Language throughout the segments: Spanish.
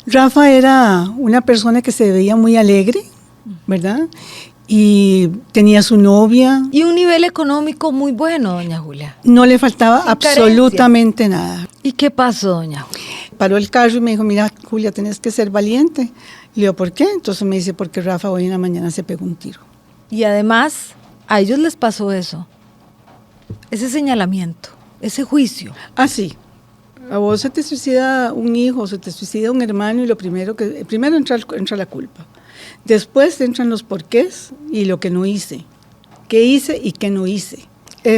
Rafa era una persona que se veía muy alegre, ¿verdad? Y tenía su novia. Y un nivel económico muy bueno, doña Julia. No le faltaba Sin absolutamente nada. ¿Y qué pasó, doña Julia? Paró el carro y me dijo, mira, Julia, tenés que ser valiente. Le digo, ¿por qué? Entonces me dice, porque Rafa hoy en la mañana se pegó un tiro. Y además, a ellos les pasó eso. Ese señalamiento, ese juicio. Ah, sí. A vos se te suicida un hijo, se te suicida un hermano y primero entra la culpa. Después entran los porqués y lo que no hice. ¿Qué hice y qué no hice?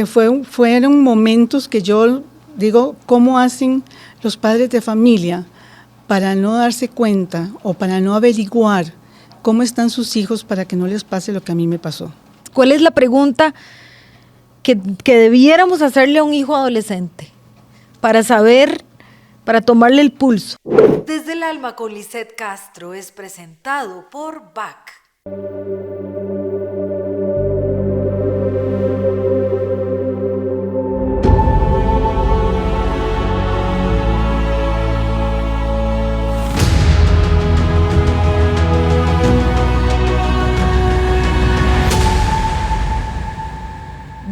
Fueron momentos que yo digo, ¿cómo hacen los padres de familia para no darse cuenta o para no averiguar cómo están sus hijos para que no les pase lo que a mí me pasó? ¿Cuál es la pregunta que debiéramos hacerle a un hijo adolescente para saber, para tomarle el pulso? Desde el Alma con Lisette Castro es presentado por BAC.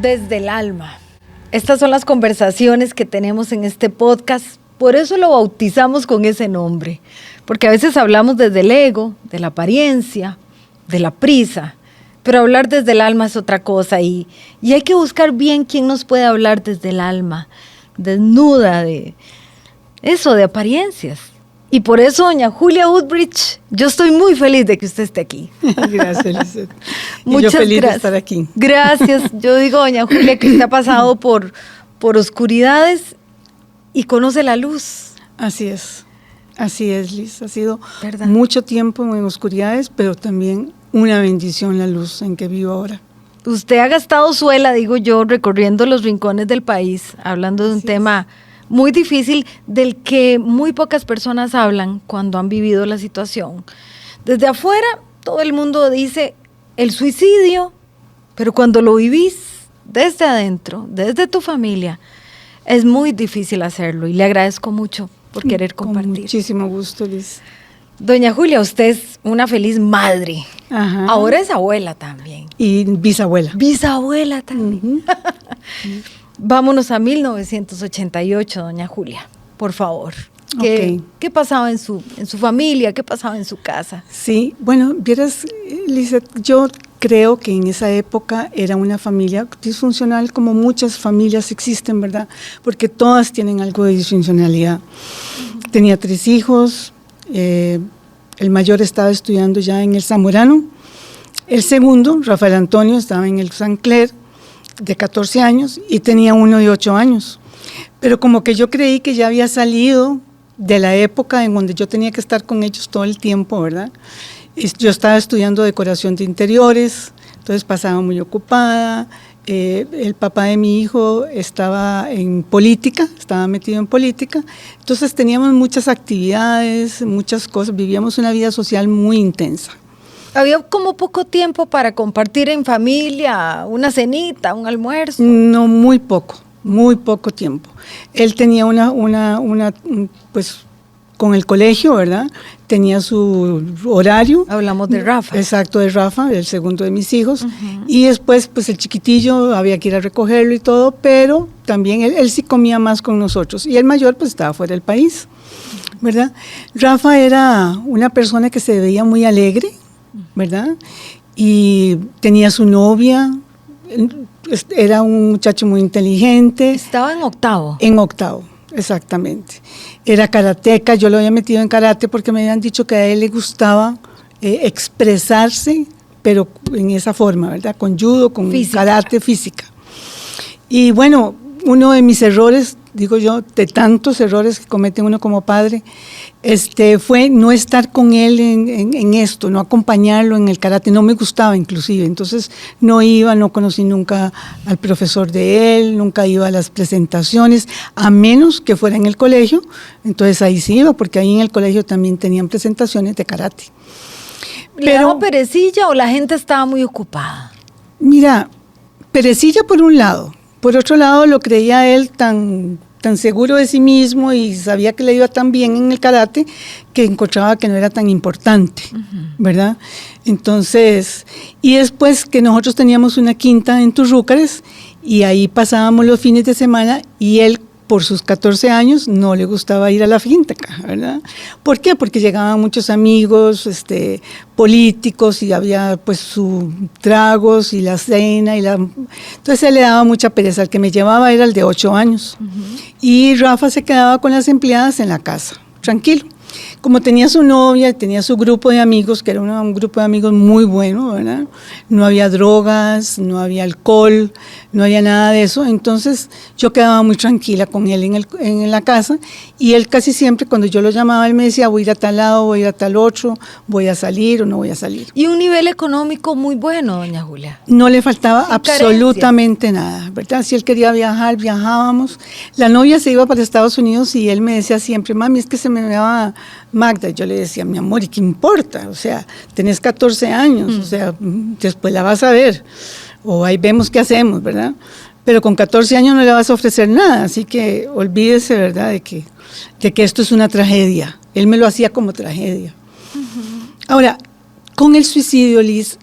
Desde el alma. Estas son las conversaciones que tenemos en este podcast, por eso lo bautizamos con ese nombre, porque a veces hablamos desde el ego, de la apariencia, de la prisa, pero hablar desde el alma es otra cosa y hay que buscar bien quién nos puede hablar desde el alma, desnuda de eso, de apariencias. Y por eso, doña Julia Woodbridge, yo estoy muy feliz de que usted esté aquí. Gracias, Lisette. Muchas yo feliz gracias. de estar aquí. Gracias. Yo digo, doña Julia, que usted ha pasado por oscuridades y conoce la luz. Así es, Liz. Ha sido ¿Verdad? mucho tiempo en oscuridades, pero también una bendición la luz en que vivo ahora. Usted ha gastado suela, digo yo, recorriendo los rincones del país, hablando de un tema muy difícil del que muy pocas personas hablan cuando han vivido la situación. Desde afuera, todo el mundo dice el suicidio, pero cuando lo vivís desde adentro, desde tu familia, es muy difícil hacerlo y le agradezco mucho por querer compartir. Con muchísimo gusto, Liz. Doña Julia, usted es una feliz madre. Ajá. Ahora es abuela también. Y bisabuela. Bisabuela también. Vámonos a 1988, doña Julia, por favor. ¿Qué pasaba en su familia? ¿Qué pasaba en su casa? Sí, bueno, vieras, Lisette, yo creo que en esa época era una familia disfuncional, como muchas familias existen, ¿verdad? Porque todas tienen algo de disfuncionalidad. Tenía 3 hijos, el mayor estaba estudiando ya en el Zamorano, el segundo, Rafael Antonio, estaba en el San Clair, de 14 años, y tenía uno de 8 años. Pero como que yo creí que ya había salido de la época en donde yo tenía que estar con ellos todo el tiempo, ¿verdad? Yo estaba estudiando decoración de interiores, entonces pasaba muy ocupada. El papá de mi hijo estaba en política, estaba metido en política, entonces teníamos muchas actividades, muchas cosas, vivíamos una vida social muy intensa. Había como poco tiempo para compartir en familia, una cenita, un almuerzo. No, muy poco tiempo. Él tenía pues con el colegio, ¿verdad? Tenía su horario. Hablamos de Rafa. Exacto, de Rafa, el segundo de mis hijos. Y después, pues el chiquitillo, había que ir a recogerlo y todo, pero también él sí comía más con nosotros. Y el mayor, pues estaba fuera del país, ¿verdad? Rafa era una persona que se veía muy alegre, ¿verdad? Y tenía su novia, era un muchacho muy inteligente. Estaba en octavo. En octavo, exactamente. Era karateca, yo lo había metido en karate porque me habían dicho que a él le gustaba expresarse, pero en esa forma, ¿verdad? Con judo, con karate, física. Y bueno, uno de mis errores, digo yo, de tantos errores que comete uno como padre, fue no estar con él en esto, no acompañarlo en el karate. No me gustaba inclusive, entonces no iba, no conocí nunca al profesor de él, nunca iba a las presentaciones, a menos que fuera en el colegio. Entonces ahí sí iba, porque ahí en el colegio también tenían presentaciones de karate. ¿Le daba perecilla o la gente estaba muy ocupada? Mira, perecilla por un lado. Por otro lado, lo creía él tan tan seguro de sí mismo y sabía que le iba tan bien en el karate que encontraba que no era tan importante, ¿verdad? Entonces, y después que nosotros teníamos una quinta en Turrúcares y ahí pasábamos los fines de semana y él, por sus 14 años, no le gustaba ir a la finca, ¿verdad? ¿Por qué? Porque llegaban muchos amigos políticos y había pues sus tragos y la cena. Entonces él le daba mucha pereza. El que me llevaba era el de 8 años. Y Rafa se quedaba con las empleadas en la casa, tranquilo. Como tenía su novia, tenía su grupo de amigos, que era un grupo de amigos muy bueno, ¿verdad? No había drogas, no había alcohol, no había nada de eso. Entonces yo quedaba muy tranquila con él en la casa y él casi siempre cuando yo lo llamaba, él me decía, voy a ir a tal lado, voy a ir a tal otro, voy a salir o no voy a salir. Y un nivel económico muy bueno, doña Julia. No le faltaba Sin absolutamente nada, ¿verdad? Si él quería viajar, viajábamos. La novia se iba para Estados Unidos y él me decía siempre, mami, es que se me va Magda. Yo le decía, mi amor, ¿y qué importa? O sea, tenés 14 años, o sea, después la vas a ver, o ahí vemos qué hacemos, ¿verdad? Pero con 14 años no le vas a ofrecer nada, así que olvídese, ¿verdad?, de que esto es una tragedia. Él me lo hacía como tragedia. Ahora, con el suicidio, Liz,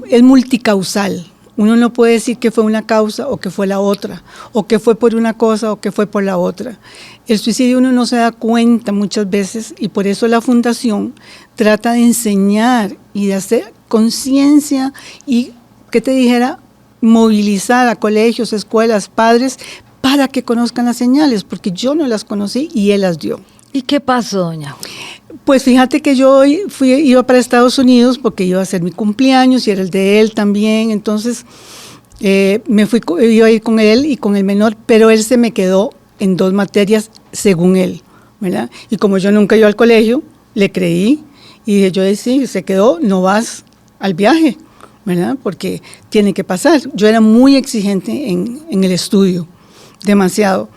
es multicausal. Uno no puede decir que fue una causa o que fue la otra, o que fue por una cosa o que fue por la otra. El suicidio uno no se da cuenta muchas veces y por eso la fundación trata de enseñar y de hacer conciencia y, ¿qué te dijera?, movilizar a colegios, escuelas, padres para que conozcan las señales, porque yo no las conocí y él las dio. ¿Y qué pasó, doña Julia? Pues fíjate que yo iba para Estados Unidos porque iba a hacer mi cumpleaños y era el de él también, entonces iba a ir con él y con el menor, pero él se me quedó en 2 materias según él, ¿verdad? Y como yo nunca iba al colegio, le creí y dije, yo sí, se quedó, no vas al viaje, ¿verdad? Porque tiene que pasar. Yo era muy exigente en el estudio, demasiado.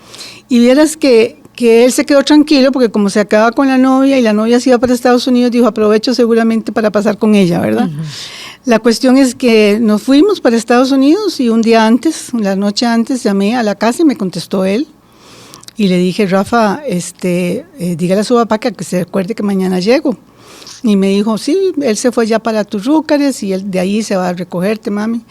Y vieras que él se quedó tranquilo porque como se acaba con la novia y la novia se iba para Estados Unidos, dijo, aprovecho seguramente para pasar con ella, ¿verdad? La cuestión es que nos fuimos para Estados Unidos y un día antes, la noche antes, llamé a la casa y me contestó él. Y le dije, Rafa, dígale a su papá que se recuerde que mañana llego. Y me dijo, sí, él se fue ya para Turrúcares y él de ahí se va a recogerte, mami.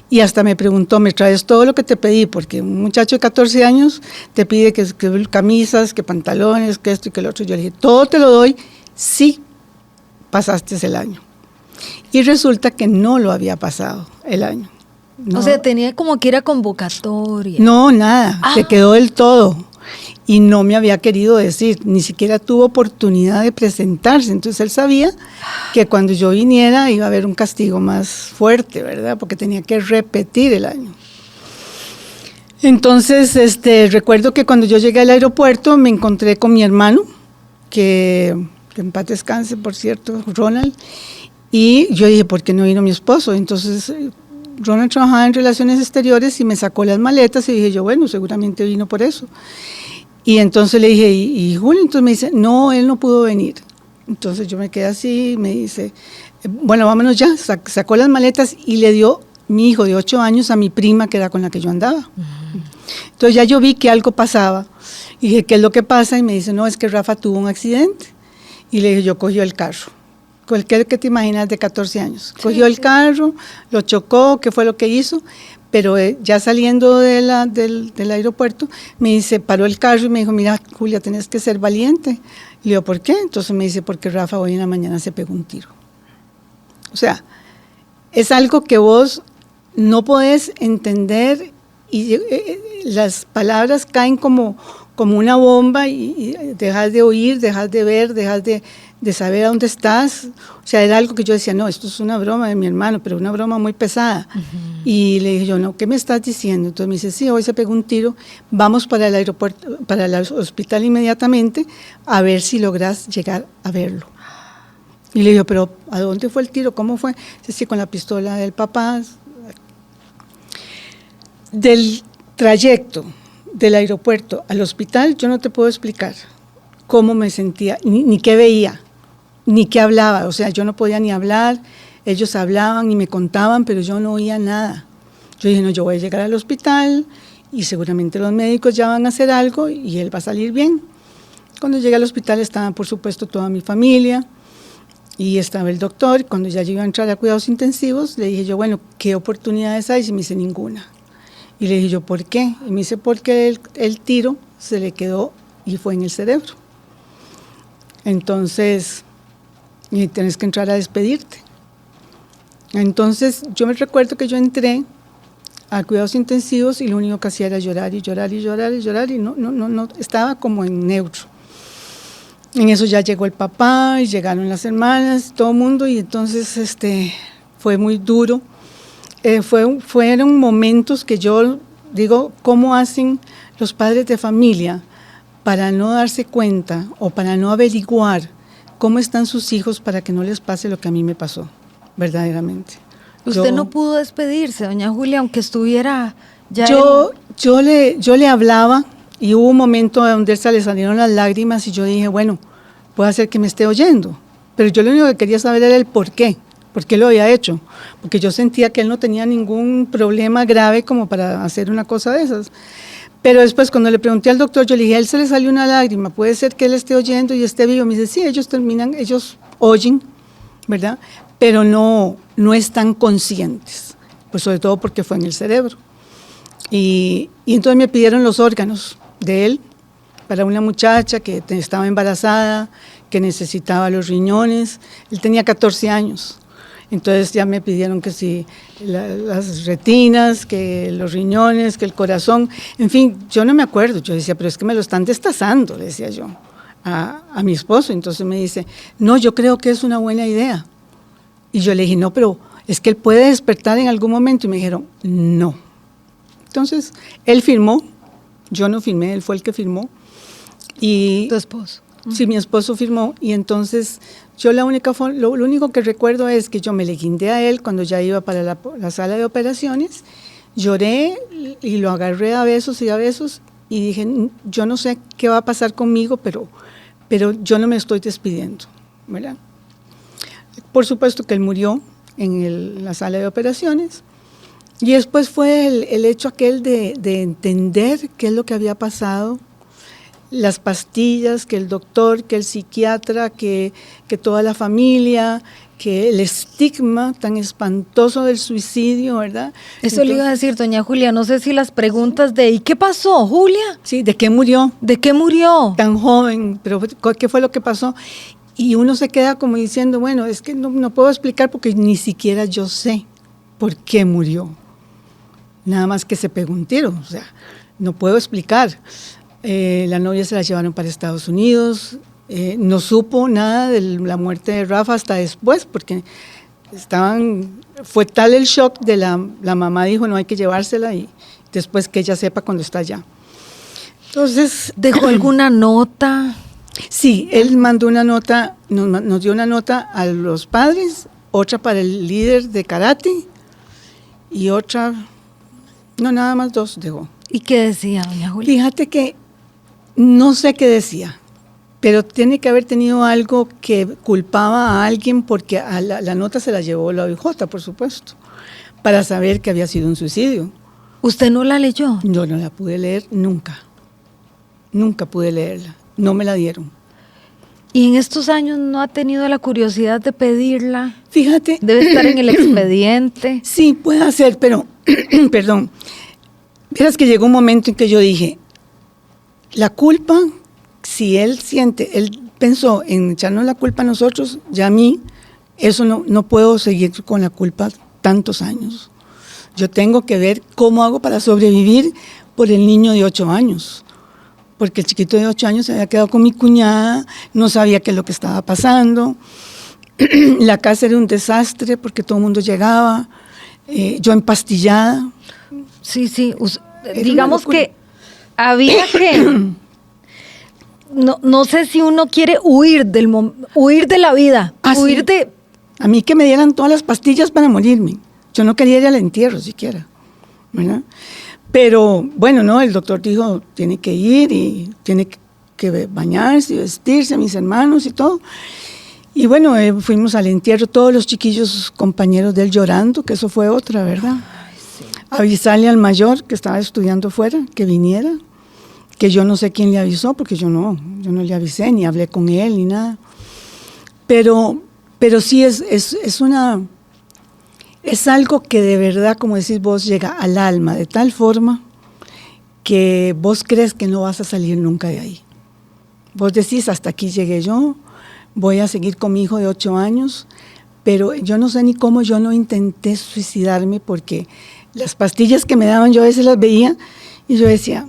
Y hasta me preguntó, ¿me traes todo lo que te pedí? Porque un muchacho de 14 años te pide que camisas, que pantalones, que esto y que lo otro. Yo le dije, todo te lo doy si pasaste el año. Y resulta que no lo había pasado el año. No. O sea, tenía como que ir a convocatoria. No, nada, se quedó del todo. Y no me había querido decir, ni siquiera tuvo oportunidad de presentarse. Entonces él sabía que cuando yo viniera iba a haber un castigo más fuerte, ¿verdad? Porque tenía que repetir el año. Entonces, recuerdo que cuando yo llegué al aeropuerto me encontré con mi hermano, que en paz descanse, por cierto, Ronald, y yo dije, ¿por qué no vino mi esposo? Entonces Ronald trabajaba en Relaciones Exteriores y me sacó las maletas y dije yo, bueno, seguramente vino por eso. Y entonces le dije, ¿y Julio? Entonces me dice, no, él no pudo venir. Entonces yo me quedé así, me dice, bueno, vámonos ya. Sacó las maletas y le dio mi hijo de 8 años a mi prima, que era con la que yo andaba. Entonces ya yo vi que algo pasaba. Y dije, ¿qué es lo que pasa? Y me dice, no, es que Rafa tuvo un accidente. Y le dije, yo cogió el carro. Cualquier que te imaginas de 14 años. Cogió el carro, lo chocó, ¿qué fue lo que hizo? Pero ya saliendo del aeropuerto, me dice, paró el carro y me dijo, mira, Julia, tenés que ser valiente. Le digo, ¿por qué? Entonces me dice, porque Rafa hoy en la mañana se pegó un tiro. O sea, es algo que vos no podés entender y las palabras caen como una bomba y dejas de oír, dejas de ver, dejas de saber a dónde estás. O sea, era algo que yo decía, no, esto es una broma de mi hermano, pero una broma muy pesada. Y le dije yo, no, ¿qué me estás diciendo? Entonces me dice, sí, hoy se pegó un tiro, vamos para el aeropuerto, para el hospital inmediatamente, a ver si logras llegar a verlo. Y le digo, pero ¿a dónde fue el tiro? ¿Cómo fue? Dice, sí, con la pistola del papá. Del trayecto del aeropuerto al hospital, yo no te puedo explicar cómo me sentía, ni qué veía, ni qué hablaba. O sea, yo no podía ni hablar, ellos hablaban y me contaban, pero yo no oía nada. Yo dije, no, yo voy a llegar al hospital y seguramente los médicos ya van a hacer algo y él va a salir bien. Cuando llegué al hospital estaba, por supuesto, toda mi familia y estaba el doctor. Cuando ya yo iba a entrar a cuidados intensivos, le dije yo, bueno, ¿qué oportunidades hay? Y me dice, ninguna. Y le dije yo, ¿por qué? Y me dice, porque el tiro se le quedó y fue en el cerebro. Entonces, y tienes que entrar a despedirte. Entonces, yo me recuerdo que yo entré a cuidados intensivos y lo único que hacía era llorar y llorar y llorar y llorar y no estaba como en neutro. En eso ya llegó el papá y llegaron las hermanas, todo el mundo, y entonces fue muy duro. Fueron momentos que yo digo, ¿cómo hacen los padres de familia para no darse cuenta o para no averiguar cómo están sus hijos para que no les pase lo que a mí me pasó, verdaderamente? Usted no pudo despedirse, doña Julia, aunque estuviera ya... Yo le hablaba y hubo un momento donde se le salieron las lágrimas y yo dije, bueno, puede ser que me esté oyendo, pero yo lo único que quería saber era el por qué lo había hecho, porque yo sentía que él no tenía ningún problema grave como para hacer una cosa de esas. Pero después cuando le pregunté al doctor, yo le dije, a él se le salió una lágrima, puede ser que él esté oyendo y esté vivo. Me dice, sí, ellos oyen, ¿verdad? Pero no están conscientes, pues sobre todo porque fue en el cerebro. Y entonces me pidieron los órganos de él para una muchacha que estaba embarazada, que necesitaba los riñones. Él tenía 14 años. Entonces ya me pidieron que si las retinas, que los riñones, que el corazón, en fin, yo no me acuerdo. Yo decía, pero es que me lo están destazando, le decía yo a mi esposo. Entonces me dice, no, yo creo que es una buena idea. Y yo le dije, no, pero es que él puede despertar en algún momento. Y me dijeron, no. Entonces, él firmó, yo no firmé, él fue el que firmó. Y ¿tu esposo? Sí, mi esposo firmó. Y entonces, yo lo único que recuerdo es que yo me le guindé a él cuando ya iba para la sala de operaciones, lloré y lo agarré a besos y dije, yo no sé qué va a pasar conmigo, pero yo no me estoy despidiendo, ¿verdad? Por supuesto que él murió en la sala de operaciones y después fue el hecho aquel de entender qué es lo que había pasado, las pastillas, que el doctor, que el psiquiatra, que toda la familia, que el estigma tan espantoso del suicidio, ¿verdad? Eso le iba a decir, doña Julia, no sé si las preguntas de ¿y qué pasó, Julia? Sí, ¿de qué murió? ¿De qué murió? Tan joven, pero ¿qué fue lo que pasó? Y uno se queda como diciendo, bueno, es que no puedo explicar porque ni siquiera yo sé por qué murió. Nada más que se pegó un tiro, o sea, no puedo explicar. La novia se la llevaron para Estados Unidos, no supo nada de la muerte de Rafa hasta después, porque fue tal el shock de la mamá dijo, no hay que llevársela y después que ella sepa cuando está allá. Entonces, ¿dejó alguna nota? Sí, él mandó una nota, nos dio una nota a los padres, otra para el líder de karate y otra, no, nada más 2 dejó. ¿Y qué decía, doña Julia? Fíjate que no sé qué decía, pero tiene que haber tenido algo que culpaba a alguien porque a la nota se la llevó la OIJ, por supuesto, para saber que había sido un suicidio. ¿Usted no la leyó? Yo no la pude leer nunca pude leerla. No me la dieron. ¿Y en estos años no ha tenido la curiosidad de pedirla? Fíjate. ¿Debe estar en el expediente? Sí, puede ser, pero, perdón. Verás que llegó un momento en que yo dije, la culpa, si él pensó en echarnos la culpa a nosotros, ya a mí, eso no puedo seguir con la culpa tantos años. Yo tengo que ver cómo hago para sobrevivir por el niño de 8 años. Porque el chiquito de 8 años se había quedado con mi cuñada, no sabía qué es lo que estaba pasando. La casa era un desastre porque todo el mundo llegaba, yo empastillada. Sí, digamos que había que... No sé si uno quiere huir de la vida, huir sí. de... A mí que me dieran todas las pastillas para morirme. Yo no quería ir al entierro siquiera, ¿verdad? Pero bueno, no, el doctor dijo, tiene que ir y tiene que bañarse y vestirse, mis hermanos y todo. Y bueno, fuimos al entierro, todos los chiquillos compañeros de él llorando, que eso fue otra, ¿verdad? Ay, sí. avisarle al mayor que estaba estudiando fuera, que viniera, que yo no sé quién le avisó, porque yo no le avisé, ni hablé con él, ni nada. Pero sí es algo que de verdad, como decís vos, llega al alma de tal forma que vos crees que no vas a salir nunca de ahí. Vos decís, hasta aquí llegué yo, voy a seguir con mi hijo de 8 años, pero yo no sé ni cómo yo no intenté suicidarme, porque las pastillas que me daban yo a veces las veía y yo decía,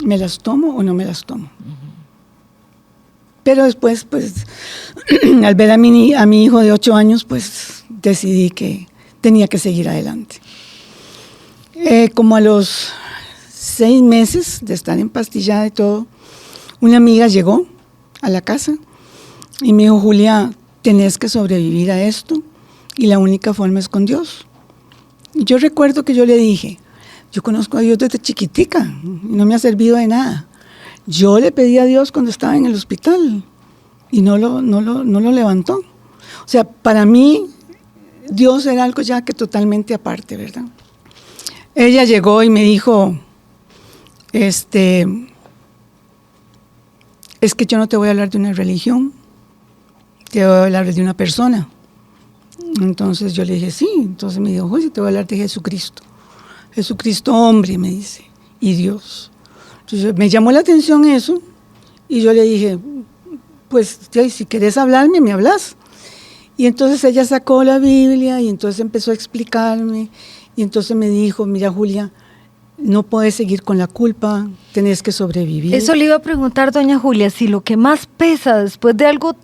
¿me las tomo o no me las tomo? Pero después, pues, al ver a mi hijo de 8 años, pues decidí que tenía que seguir adelante. Como a los 6 meses de estar empastillada y todo, una amiga llegó a la casa y me dijo, Julia, tenés que sobrevivir a esto y la única forma es con Dios. Y yo recuerdo que yo le dije, yo conozco a Dios desde chiquitica y no me ha servido de nada. Yo le pedí a Dios cuando estaba en el hospital y no lo levantó. O sea, para mí Dios era algo ya que totalmente aparte, ¿verdad? Ella llegó y me dijo, es que yo no te voy a hablar de una religión, te voy a hablar de una persona. Entonces yo le dije, sí. Entonces me dijo, oye, te voy a hablar de Jesucristo. Jesucristo hombre, me dice, y Dios. Entonces me llamó la atención eso, y yo le dije, pues si querés hablarme, me hablas. Y entonces ella sacó la Biblia, y entonces empezó a explicarme, y entonces me dijo, mira, Julia, no puedes seguir con la culpa, tenés que sobrevivir. Eso le iba a preguntar, doña Julia, si lo que más pesa después de algo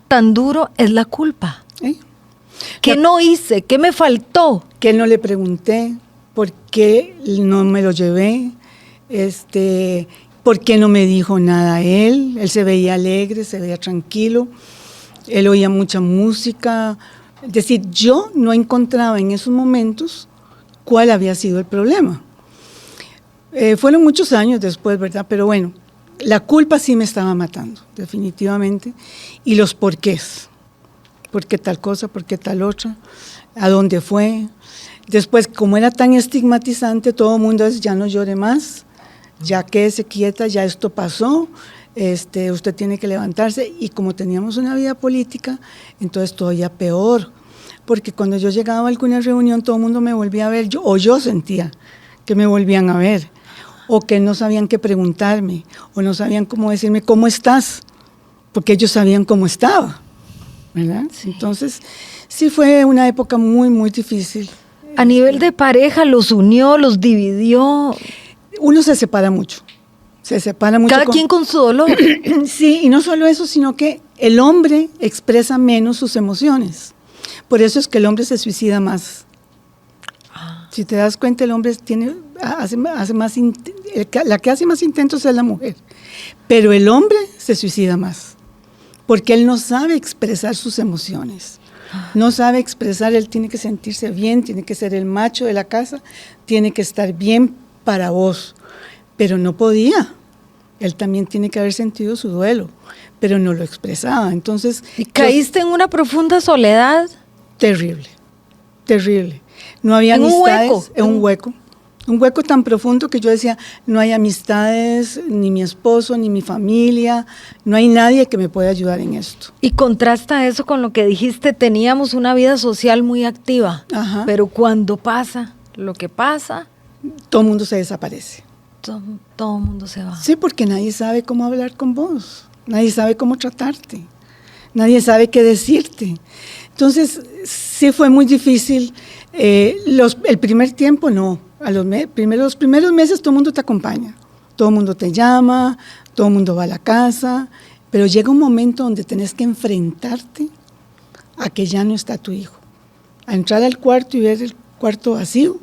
tan duro es la culpa. ¿Qué no hice? ¿Qué me faltó? Que no le pregunté, ¿por qué no me lo llevé? ¿Por qué no me dijo nada él? Él se veía alegre, se veía tranquilo, él oía mucha música. Es decir, yo no encontraba en esos momentos cuál había sido el problema. Fueron muchos años después, ¿verdad? Pero bueno, la culpa sí me estaba matando, definitivamente, y los porqués. ¿Por qué tal cosa? ¿Por qué tal otra? ¿A dónde fue? Después, como era tan estigmatizante, todo el mundo es, ya no llore más, ya quédese quieta, ya esto pasó, usted tiene que levantarse. Y como teníamos una vida política, entonces todavía peor, porque cuando yo llegaba a alguna reunión, todo el mundo me volvía a ver, yo sentía que me volvían a ver, o que no sabían qué preguntarme, o no sabían cómo decirme, ¿cómo estás? Porque ellos sabían cómo estaba, ¿verdad? Sí. Entonces, sí fue una época muy, muy difícil. A nivel de pareja, ¿los unió, los dividió? Uno se separa mucho. Cada quien con su dolor. Sí, y no solo eso, sino que el hombre expresa menos sus emociones. Por eso es que el hombre se suicida más. Si te das cuenta, el hombre hace más, la que hace más intentos es la mujer. Pero el hombre se suicida más, porque él no sabe expresar sus emociones. No sabe expresar, él tiene que sentirse bien, tiene que ser el macho de la casa, tiene que estar bien para vos. Pero no podía. Él también tiene que haber sentido su duelo, pero no lo expresaba. Entonces, ¿y caíste en una profunda soledad? Terrible, terrible. No había amistades, en un hueco tan profundo que yo decía, no hay amistades, ni mi esposo, ni mi familia, no hay nadie que me pueda ayudar en esto. Y contrasta eso con lo que dijiste, teníamos una vida social muy activa. Ajá. Pero cuando pasa lo que pasa, todo el mundo se desaparece. Todo el mundo se va. Sí, porque nadie sabe cómo hablar con vos, nadie sabe cómo tratarte, nadie sabe qué decirte. Entonces, sí fue muy difícil. El primer tiempo no, los primeros meses todo el mundo te acompaña, todo el mundo te llama, todo el mundo va a la casa, pero llega un momento donde tenés que enfrentarte a que ya no está tu hijo, a entrar al cuarto y ver el cuarto vacío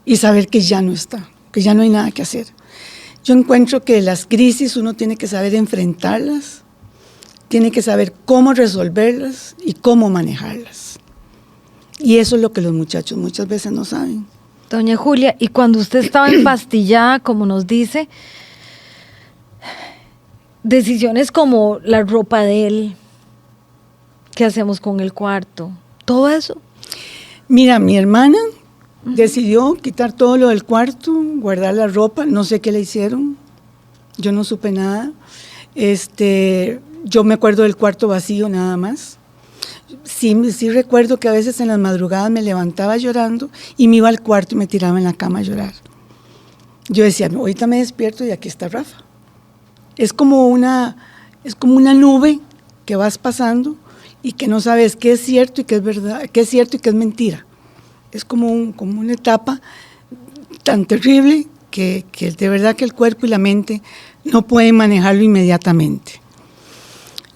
y saber que ya no está, que ya no hay nada que hacer. Yo encuentro que las crisis uno tiene que saber enfrentarlas, tiene que saber cómo resolverlas y cómo manejarlas. Y eso es lo que los muchachos muchas veces no saben. Doña Julia, y cuando usted estaba empastillada, como nos dice, decisiones como la ropa de él, ¿qué hacemos con el cuarto? Todo eso. Mira, mi hermana Decidió quitar todo lo del cuarto, guardar la ropa, no sé qué le hicieron, yo no supe nada. Yo me acuerdo del cuarto vacío nada más. Sí recuerdo que a veces en las madrugadas me levantaba llorando y me iba al cuarto y me tiraba en la cama a llorar. Yo decía, ahorita me despierto y aquí está Rafa. Es como una nube que vas pasando y que no sabes qué es cierto y qué es verdad, qué es cierto y qué es mentira. Es como una etapa tan terrible que de verdad que el cuerpo y la mente no pueden manejarlo inmediatamente.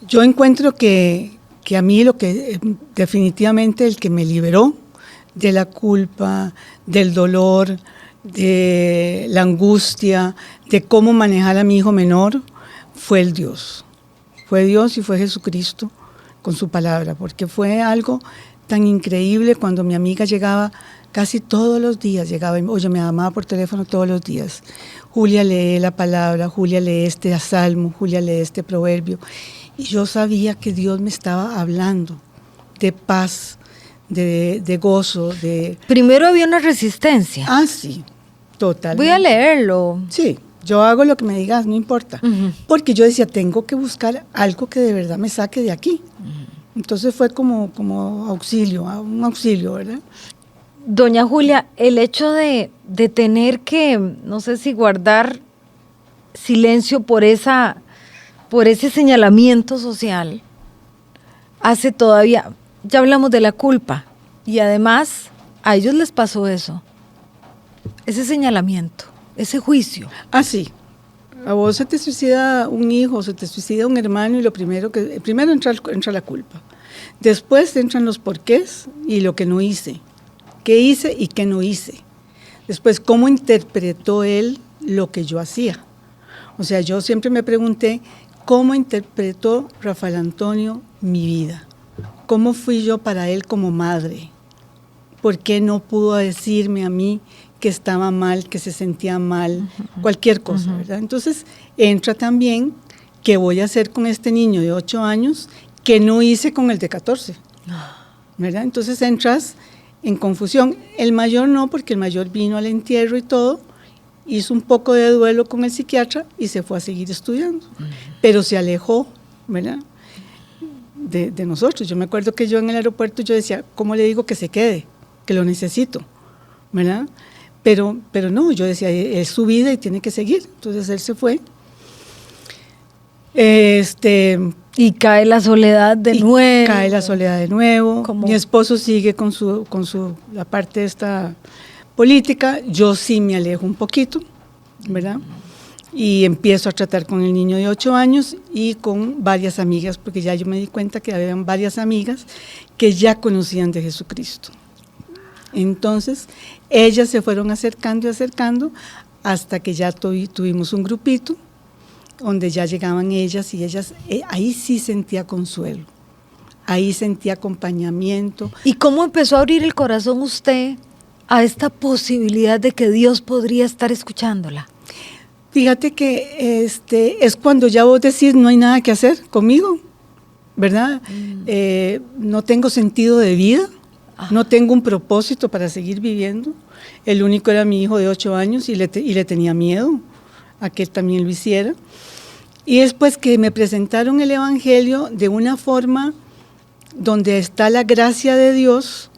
Yo encuentro que a mí definitivamente el que me liberó de la culpa, del dolor, de la angustia, de cómo manejar a mi hijo menor, fue el Dios. Fue Dios y fue Jesucristo con su palabra, porque fue algo tan increíble cuando mi amiga llegaba casi todos los días, me llamaba por teléfono todos los días. Julia, lee la palabra, Julia, lee este salmo, Julia, lee este proverbio. Y yo sabía que Dios me estaba hablando de paz, de gozo, de... Primero había una resistencia. Ah, sí, totalmente. Voy a leerlo. Sí, yo hago lo que me digas, no importa. Porque yo decía, tengo que buscar algo que de verdad me saque de aquí. Entonces fue como auxilio, un auxilio, ¿verdad? Doña Julia, el hecho de tener que, no sé si guardar silencio por ese señalamiento social, hace todavía, ya hablamos de la culpa, y además a ellos les pasó eso, ese señalamiento, ese juicio. Ah, sí. A vos se te suicida un hijo, se te suicida un hermano y primero entra la culpa. Después entran los porqués y lo que no hice. ¿Qué hice y qué no hice? Después, ¿cómo interpretó él lo que yo hacía? O sea, yo siempre me pregunté, ¿cómo interpretó Rafael Antonio mi vida? ¿Cómo fui yo para él como madre? ¿Por qué no pudo decirme a mí que estaba mal, que se sentía mal, cualquier cosa, ¿verdad? Entonces, entra también qué voy a hacer con este niño de 8 años que no hice con el de 14, ¿verdad? Entonces entras en confusión. El mayor no, porque el mayor vino al entierro y todo, hizo un poco de duelo con el psiquiatra y se fue a seguir estudiando, pero se alejó, ¿verdad?, de nosotros. Yo me acuerdo que yo en el aeropuerto yo decía, ¿cómo le digo que se quede? Que lo necesito, ¿verdad? Pero no, yo decía, es su vida y tiene que seguir. Entonces él se fue. Y cae la soledad de nuevo. Cae la soledad de nuevo. ¿Cómo? Mi esposo sigue con la parte esta política. Yo sí me alejo un poquito, ¿verdad? Y empiezo a tratar con el niño de 8 años y con varias amigas, porque ya yo me di cuenta que había varias amigas que ya conocían de Jesucristo. Entonces, ellas se fueron acercando hasta que ya tuvimos un grupito donde ya llegaban ellas y ellas, ahí sí sentía consuelo, ahí sentía acompañamiento. ¿Y cómo empezó a abrir el corazón usted a esta posibilidad de que Dios podría estar escuchándola? Fíjate que es cuando ya vos decís no hay nada que hacer conmigo, ¿verdad? No tengo sentido de vida. No tengo un propósito para seguir viviendo. El único era mi hijo de 8 años y le tenía miedo a que él también lo hiciera. Y después que me presentaron el Evangelio de una forma donde está la gracia de Dios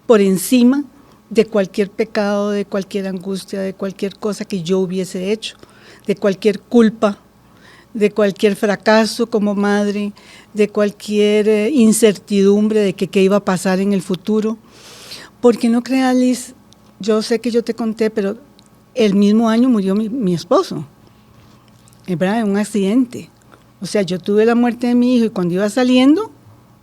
por encima de cualquier pecado, de cualquier angustia, de cualquier cosa que yo hubiese hecho, de cualquier culpa, de cualquier fracaso como madre, de cualquier incertidumbre de que qué iba a pasar en el futuro. Porque no creas, Liz, yo sé que yo te conté, pero el mismo año murió mi esposo, ¿verdad? En un accidente. O sea, yo tuve la muerte de mi hijo y cuando iba saliendo,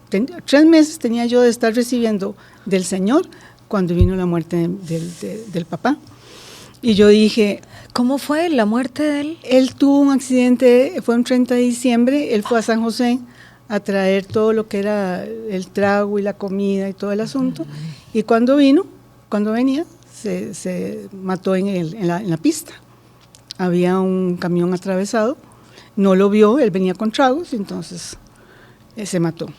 3 meses tenía yo de estar recibiendo del Señor cuando vino la muerte del papá. Y yo dije... ¿Cómo fue la muerte de él? Él tuvo un accidente, fue un 30 de diciembre, él fue a San José a traer todo lo que era el trago y la comida y todo el asunto, y cuando venía, se mató en la pista. Había un camión atravesado, no lo vio, él venía con tragos, entonces se mató.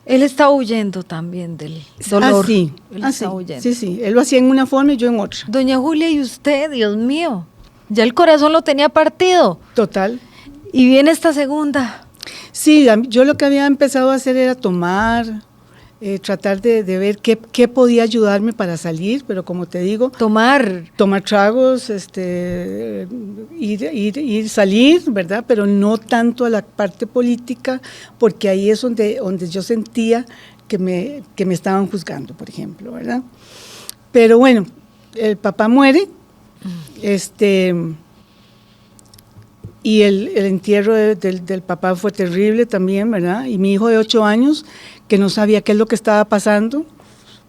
Él está huyendo también del dolor. Sí, Él está huyendo. sí, él lo hacía en una forma y yo en otra. Doña Julia, ¿y usted? Dios mío, ya el corazón lo tenía partido. Total. Y viene esta segunda. Sí, yo lo que había empezado a hacer era tomar, tratar de ver qué podía ayudarme para salir, pero como te digo, Tomar tragos, salir, ¿verdad? Pero no tanto a la parte política, porque ahí es donde yo sentía que me estaban juzgando, por ejemplo, ¿verdad? Pero bueno, el papá muere, y el entierro del papá fue terrible también, ¿verdad? Y mi hijo de 8 años, que no sabía qué es lo que estaba pasando,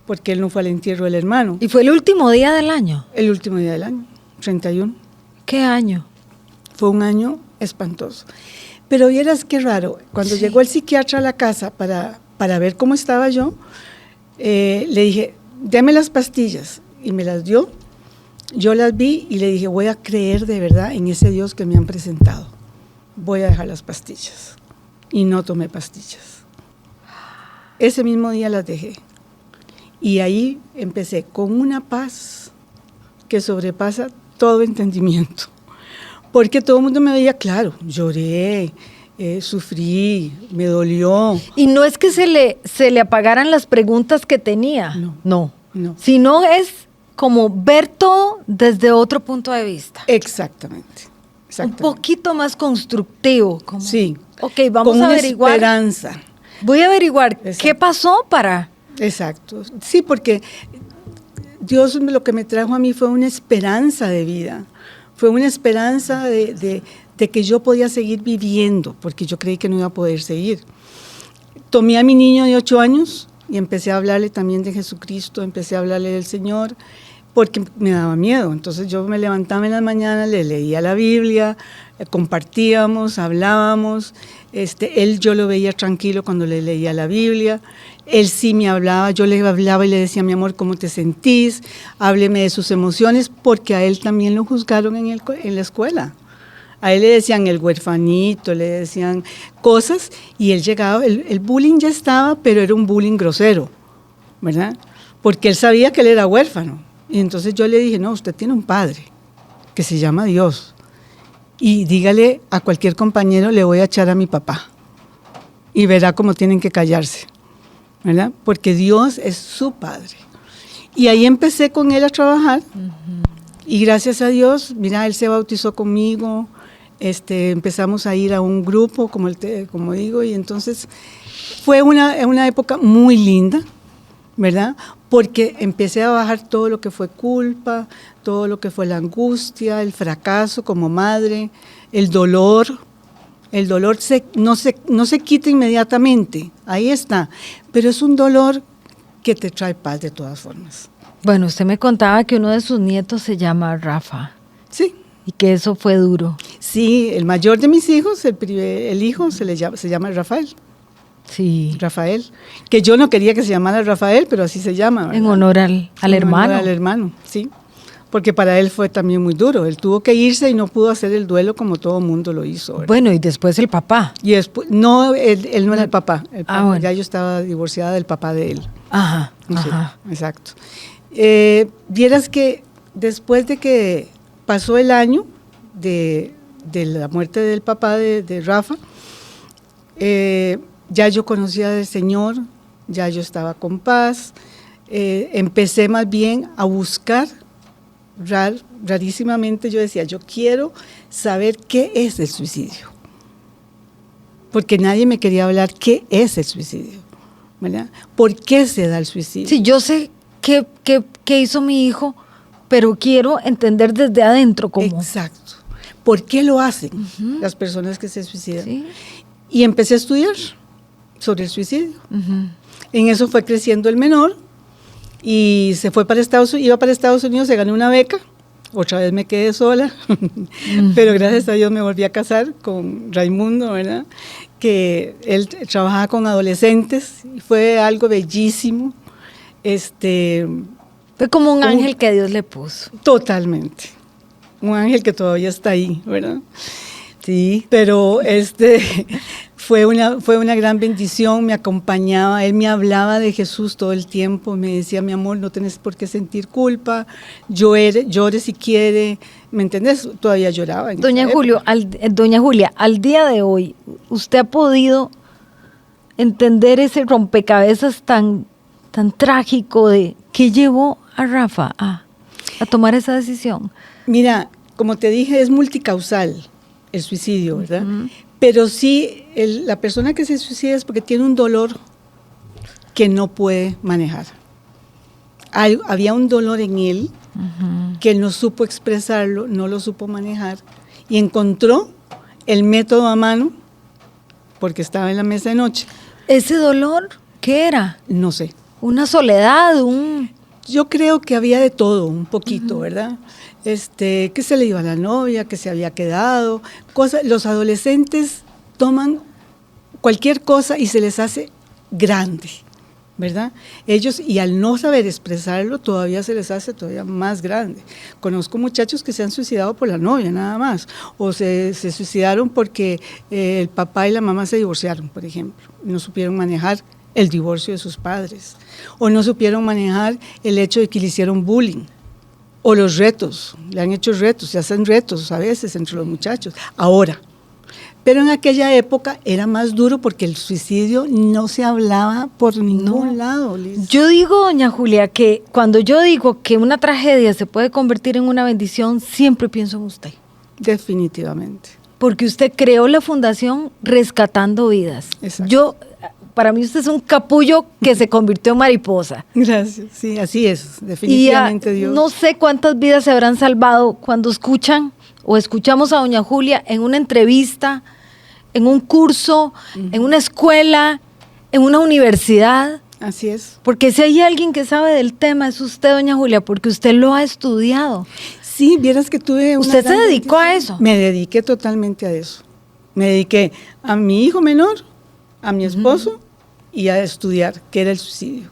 porque él no fue al entierro del hermano. ¿Y fue el último día del año? El último día del año, 31. ¿Qué año? Fue un año espantoso. Pero vieras qué raro, cuando llegó el psiquiatra a la casa para ver cómo estaba yo, le dije, deme las pastillas, y me las dio. Yo las vi y le dije, voy a creer de verdad en ese Dios que me han presentado. Voy a dejar las pastillas. Y no tomé pastillas. Ese mismo día las dejé. Y ahí empecé con una paz que sobrepasa todo entendimiento. Porque todo el mundo me veía, claro, lloré, sufrí, me dolió. Y no es que se le apagaran las preguntas que tenía. No. Sino es como ver todo desde otro punto de vista. Exactamente. Un poquito más constructivo. Como, sí. Ok, vamos con a una averiguar. Esperanza. Voy a averiguar Exacto. qué pasó para... Exacto. Sí, porque Dios lo que me trajo a mí fue una esperanza de vida. Fue una esperanza de que yo podía seguir viviendo, porque yo creí que no iba a poder seguir. Tomé a mi niño de 8 años y empecé a hablarle también de Jesucristo, empecé a hablarle del Señor, porque me daba miedo. Entonces yo me levantaba en las mañanas, le leía la Biblia, compartíamos, hablábamos. Yo lo veía tranquilo cuando le leía la Biblia. Él sí me hablaba, yo le hablaba y le decía, mi amor, ¿cómo te sentís? Hábleme de sus emociones, porque a él también lo juzgaron en la escuela. A él le decían el huerfanito, le decían cosas, y él llegaba, el bullying ya estaba, pero era un bullying grosero, ¿verdad? Porque él sabía que él era huérfano. Y entonces yo le dije, no, usted tiene un padre que se llama Dios. Y dígale a cualquier compañero, le voy a echar a mi papá. Y verá cómo tienen que callarse, ¿verdad? Porque Dios es su padre. Y ahí empecé con él a trabajar. Y gracias a Dios, mira, él se bautizó conmigo. Empezamos a ir a un grupo, como digo, y entonces fue una época muy linda, ¿verdad? Porque empecé a bajar todo lo que fue culpa, todo lo que fue la angustia, el fracaso como madre, el dolor. El dolor no se quita inmediatamente, ahí está, pero es un dolor que te trae paz de todas formas. Bueno, usted me contaba que uno de sus nietos se llama Rafa. Sí. Y que eso fue duro. Sí, el mayor de mis hijos, el hijo se llama Rafael. Sí. Rafael, que yo no quería que se llamara Rafael, pero así se llama, ¿verdad? En honor al hermano. En honor al hermano, sí. Porque para él fue también muy duro. Él tuvo que irse y no pudo hacer el duelo como todo mundo lo hizo, ¿verdad? Bueno, y después el papá. Y después, no, él no era el papá. Bueno. Ya yo estaba divorciada del papá de él. Ajá, Sí, ajá. exacto. Vieras que después de que pasó el año de la muerte del papá de Rafa, ya yo conocía del Señor, ya yo estaba con paz, empecé más bien a buscar, rarísimamente yo decía, yo quiero saber qué es el suicidio, porque nadie me quería hablar qué es el suicidio, ¿verdad? ¿Por qué se da el suicidio? Sí, yo sé qué hizo mi hijo, pero quiero entender desde adentro cómo. Exacto. ¿Por qué lo hacen las personas que se suicidan? Sí. Y empecé a estudiar sobre el suicidio. En eso fue creciendo el menor y se fue para iba para Estados Unidos, se ganó una beca. Otra vez me quedé sola, pero gracias a Dios me volví a casar con Raimundo, ¿verdad? Que él trabajaba con adolescentes y fue algo bellísimo. Fue como un ángel que Dios le puso. Totalmente. Un ángel que todavía está ahí, ¿verdad? Sí, pero fue una gran bendición, me acompañaba, él me hablaba de Jesús todo el tiempo, me decía, mi amor, no tenés por qué sentir culpa, llore si quiere, ¿me entendés? Todavía lloraba. Doña Julia, al día de hoy, ¿usted ha podido entender ese rompecabezas tan trágico de qué llevó a Rafa a tomar esa decisión? Mira, como te dije, es multicausal el suicidio, ¿verdad? Pero sí, la persona que se suicida es porque tiene un dolor que no puede manejar. Había un dolor en él que él no supo expresarlo, no lo supo manejar y encontró el método a mano porque estaba en la mesa de noche. ¿Ese dolor qué era? No sé. ¿Una soledad? Yo creo que había de todo, un poquito, ¿verdad? Que se le iba a la novia, que se había quedado, cosas. Los adolescentes toman cualquier cosa y se les hace grande, ¿verdad? Ellos, y al no saber expresarlo, todavía se les hace todavía más grande. Conozco muchachos que se han suicidado por la novia, nada más, o se suicidaron porque el papá y la mamá se divorciaron, por ejemplo, no supieron manejar el divorcio de sus padres, o no supieron manejar el hecho de que le hicieron bullying, o los retos, le han hecho retos, se hacen retos a veces entre los muchachos, ahora. Pero en aquella época era más duro porque el suicidio no se hablaba por ningún lado, Liz. Yo digo, doña Julia, que cuando yo digo que una tragedia se puede convertir en una bendición, siempre pienso en usted. Definitivamente. Porque usted creó la fundación Rescatando Vidas. Exacto. Para mí usted es un capullo que se convirtió en mariposa. Gracias, sí, así es, definitivamente Dios. No sé cuántas vidas se habrán salvado cuando escuchan o escuchamos a doña Julia en una entrevista, en un curso, en una escuela, en una universidad. Así es. Porque si hay alguien que sabe del tema es usted, doña Julia, porque usted lo ha estudiado. Sí, vieras que tuve una... ¿Usted se dedicó a eso? Me dediqué totalmente a eso. Me dediqué a mi hijo menor, a mi esposo y a estudiar, que era el suicidio.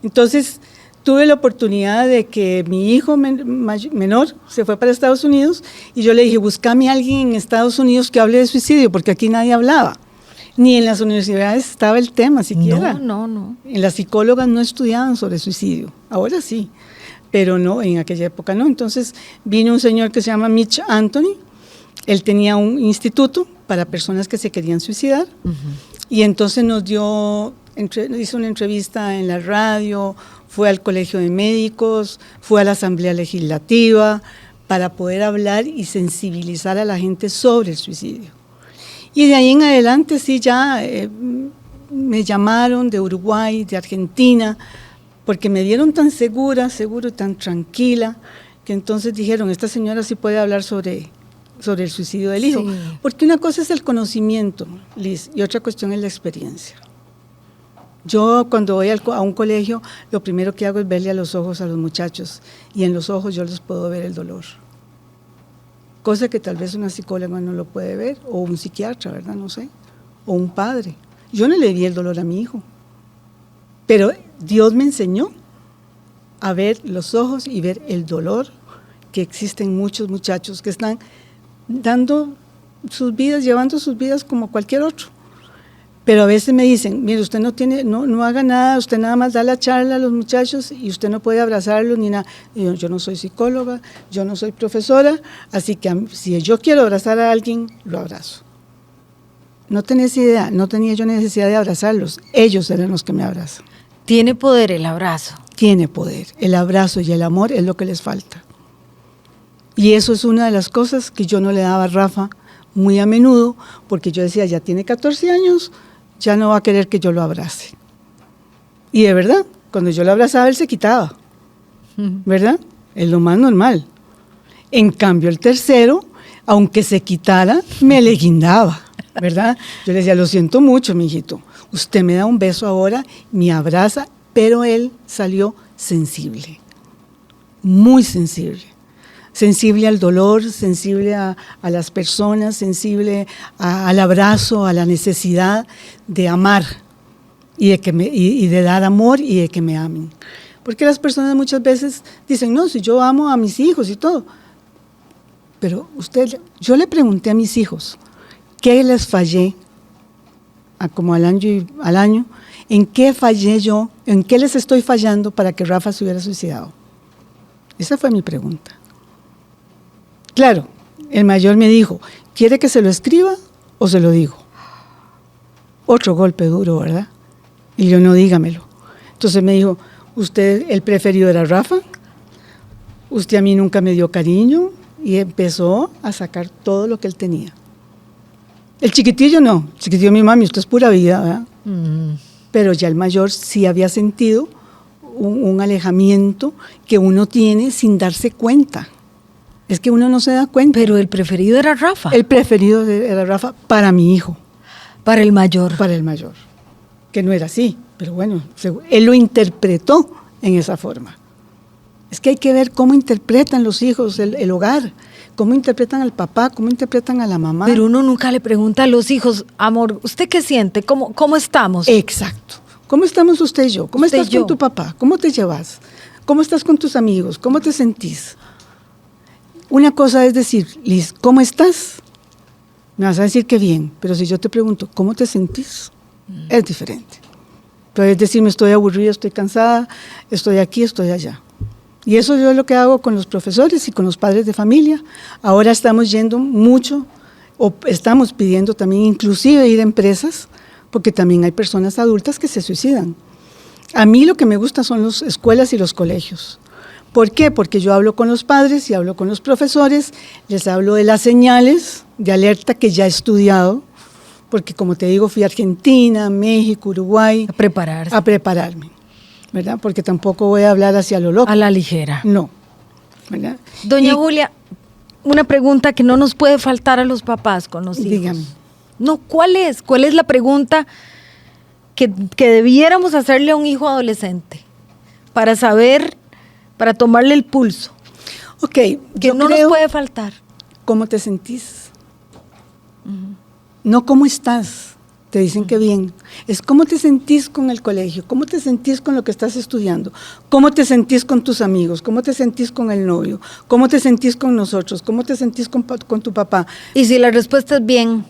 Entonces, tuve la oportunidad de que mi hijo menor se fue para Estados Unidos y yo le dije, búscame a alguien en Estados Unidos que hable de suicidio, porque aquí nadie hablaba. Ni en las universidades estaba el tema siquiera. No. En las psicólogas no estudiaban sobre suicidio, ahora sí, pero no, en aquella época no. Entonces, vino un señor que se llama Mitch Anthony, él tenía un instituto para personas que se querían suicidar, y entonces hizo una entrevista en la radio, fue al colegio de médicos, fue a la asamblea legislativa para poder hablar y sensibilizar a la gente sobre el suicidio. Y de ahí en adelante sí ya me llamaron de Uruguay, de Argentina, porque me dieron tan seguro y tan tranquila, que entonces dijeron, esta señora sí puede hablar sobre el suicidio del hijo. Sí. Porque una cosa es el conocimiento, Liz, y otra cuestión es la experiencia. Yo cuando voy a un colegio, lo primero que hago es verle a los ojos a los muchachos, y en los ojos yo les puedo ver el dolor. Cosa que tal vez una psicóloga no lo puede ver, o un psiquiatra, ¿verdad? No sé, o un padre. Yo no le vi el dolor a mi hijo, pero Dios me enseñó a ver los ojos y ver el dolor que existen muchos muchachos que están dando sus vidas, llevando sus vidas como cualquier otro. Pero a veces me dicen, mire, usted no haga nada, usted nada más da la charla a los muchachos y usted no puede abrazarlos ni nada. Yo no soy psicóloga, yo no soy profesora, así que si yo quiero abrazar a alguien, lo abrazo. No tenés idea, no tenía yo necesidad de abrazarlos, ellos eran los que me abrazan. ¿Tiene poder el abrazo? Tiene poder, el abrazo y el amor es lo que les falta. Y eso es una de las cosas que yo no le daba a Rafa muy a menudo, porque yo decía, ya tiene 14 años, ya no va a querer que yo lo abrace. Y de verdad, cuando yo lo abrazaba, él se quitaba, ¿verdad? Es lo más normal. En cambio, el tercero, aunque se quitara, me le guindaba, ¿verdad? Yo le decía, lo siento mucho, mijito, usted me da un beso ahora, me abraza, pero él salió sensible, muy sensible. Sensible al dolor, sensible a las personas, sensible al abrazo, a la necesidad de amar y de dar amor y de que me amen. Porque las personas muchas veces dicen, no, si yo amo a mis hijos y todo. Pero yo le pregunté a mis hijos, ¿qué les fallé como al año, ¿en qué fallé yo? ¿En qué les estoy fallando para que Rafa se hubiera suicidado? Esa fue mi pregunta. Claro, el mayor me dijo, ¿quiere que se lo escriba o se lo digo? Otro golpe duro, ¿verdad? Y yo, no, dígamelo. Entonces me dijo, ¿usted, el preferido era Rafa? Usted a mí nunca me dio cariño. Y empezó a sacar todo lo que él tenía. El chiquitillo no, el chiquitillo, mi mami, esto es pura vida, ¿verdad? Pero ya el mayor sí había sentido un alejamiento que uno tiene sin darse cuenta. Es que uno no se da cuenta. Pero el preferido era Rafa. El preferido era Rafa para mi hijo. Para el mayor. Para el mayor. Que no era así, pero bueno, él lo interpretó en esa forma. Es que hay que ver cómo interpretan los hijos el hogar, cómo interpretan al papá, cómo interpretan a la mamá. Pero uno nunca le pregunta a los hijos, amor, ¿usted qué siente? ¿Cómo estamos? Exacto. ¿Cómo estamos usted y yo? ¿Cómo estás con tu papá? ¿Cómo te llevas? ¿Cómo estás con tus amigos? ¿Cómo te sentís? Una cosa es decir, Liz, ¿cómo estás? Me vas a decir que bien, pero si yo te pregunto, ¿cómo te sentís? Es diferente. Puedes decirme, estoy aburrida, estoy cansada, estoy aquí, estoy allá. Y eso yo es lo que hago con los profesores y con los padres de familia. Ahora estamos yendo mucho, o estamos pidiendo también inclusive ir a empresas, porque también hay personas adultas que se suicidan. A mí lo que me gusta son las escuelas y los colegios. ¿Por qué? Porque yo hablo con los padres y hablo con los profesores, les hablo de las señales de alerta que ya he estudiado, porque como te digo, fui a Argentina, México, Uruguay. A prepararse. A prepararme. ¿Verdad? Porque tampoco voy a hablar hacia lo loco. A la ligera. No. ¿Verdad? Doña Julia, una pregunta que no nos puede faltar a los papás con los hijos. Dígame. No, ¿cuál es? ¿Cuál es la pregunta que debiéramos hacerle a un hijo adolescente para saber, para tomarle el pulso? Ok, Que no nos puede faltar. ¿Cómo te sentís? No cómo estás. Te dicen que bien. Es cómo te sentís con el colegio, cómo te sentís con lo que estás estudiando, cómo te sentís con tus amigos, cómo te sentís con el novio, cómo te sentís con nosotros, cómo te sentís con tu papá. Y si la respuesta es bien.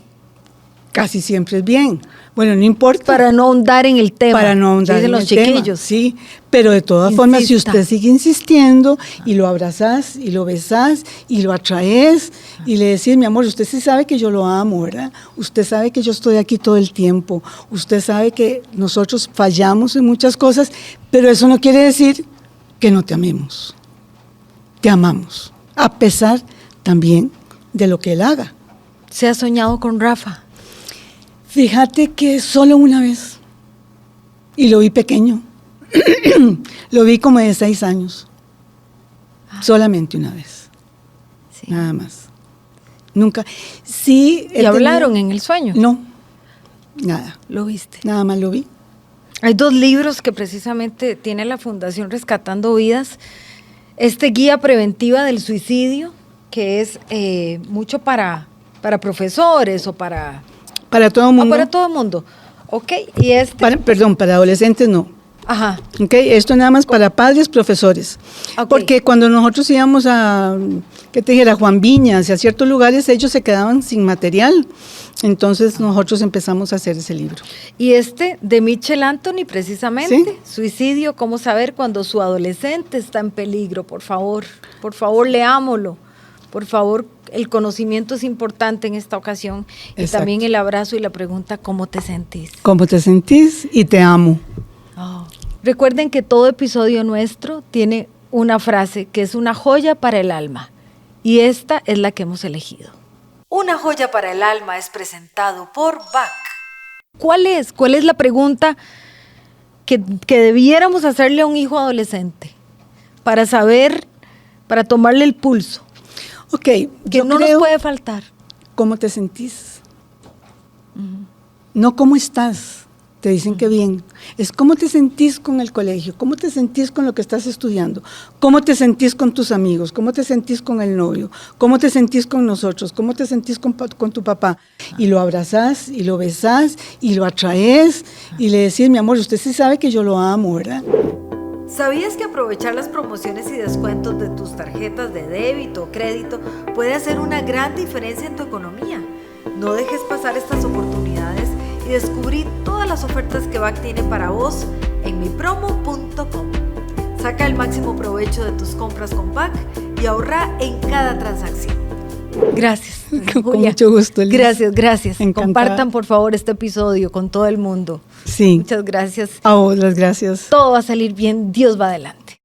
Casi siempre es bien. Bueno, no importa. Para no ahondar en el tema. Para no ahondar en los el chiquillos. tema, sí. Pero de todas formas, si usted sigue insistiendo y lo abrazás y lo besás y lo atraes y le decís, mi amor, usted sí sabe que yo lo amo, ¿verdad? Usted sabe que yo estoy aquí todo el tiempo. Usted sabe que nosotros fallamos en muchas cosas, pero eso no quiere decir que no te amemos. Te amamos, a pesar también de lo que él haga. ¿Se ha soñado con Rafa? Fíjate que solo una vez, y lo vi pequeño, lo vi como de 6 años, solamente una vez, sí. Nada más, nunca. Sí. ¿Y hablaron en el sueño? No, nada. ¿Lo viste? Nada más lo vi. Hay 2 libros que precisamente tiene la Fundación Rescatando Vidas, guía preventiva del suicidio, que es mucho para profesores o para todo el mundo. Para todo el mundo. Ok. Y para adolescentes no. Ajá. Ok, esto nada más para padres, profesores. Okay. Porque cuando nosotros íbamos a, Juan Viñas y a ciertos lugares, ellos se quedaban sin material. Entonces nosotros empezamos a hacer ese libro. Y de Michel Anthony, precisamente, ¿sí? Suicidio, cómo saber cuando su adolescente está en peligro. Por favor, leámoslo. Por favor, el conocimiento es importante en esta ocasión. Exacto. Y también el abrazo y la pregunta, ¿cómo te sentís? ¿Cómo te sentís? Y te amo. Oh. Recuerden que todo episodio nuestro tiene una frase que es una joya para el alma. Y esta es la que hemos elegido. Una joya para el alma es presentado por BAC. ¿Cuál es la pregunta que debiéramos hacerle a un hijo adolescente para saber, para tomarle el pulso? Ok, que no nos puede faltar. ¿Cómo te sentís? No cómo estás. Te dicen que bien. Es cómo te sentís con el colegio, cómo te sentís con lo que estás estudiando, cómo te sentís con tus amigos, cómo te sentís con el novio, cómo te sentís con nosotros, cómo te sentís con tu papá. Y lo abrazás y lo besás y lo atraes y le decís, mi amor, usted sí sabe que yo lo amo, ¿verdad? ¿Sabías que aprovechar las promociones y descuentos de tus tarjetas de débito o crédito puede hacer una gran diferencia en tu economía? No dejes pasar estas oportunidades y y descubrí todas las ofertas que BAC tiene para vos en mipromo.com. Saca el máximo provecho de tus compras con BAC y ahorra en cada transacción. Gracias. Con Julia. mucho gusto, Liz. Gracias. Encantada. Compartan, por favor, este episodio con todo el mundo. Sí. Muchas gracias. A vos las gracias. Todo va a salir bien. Dios va adelante.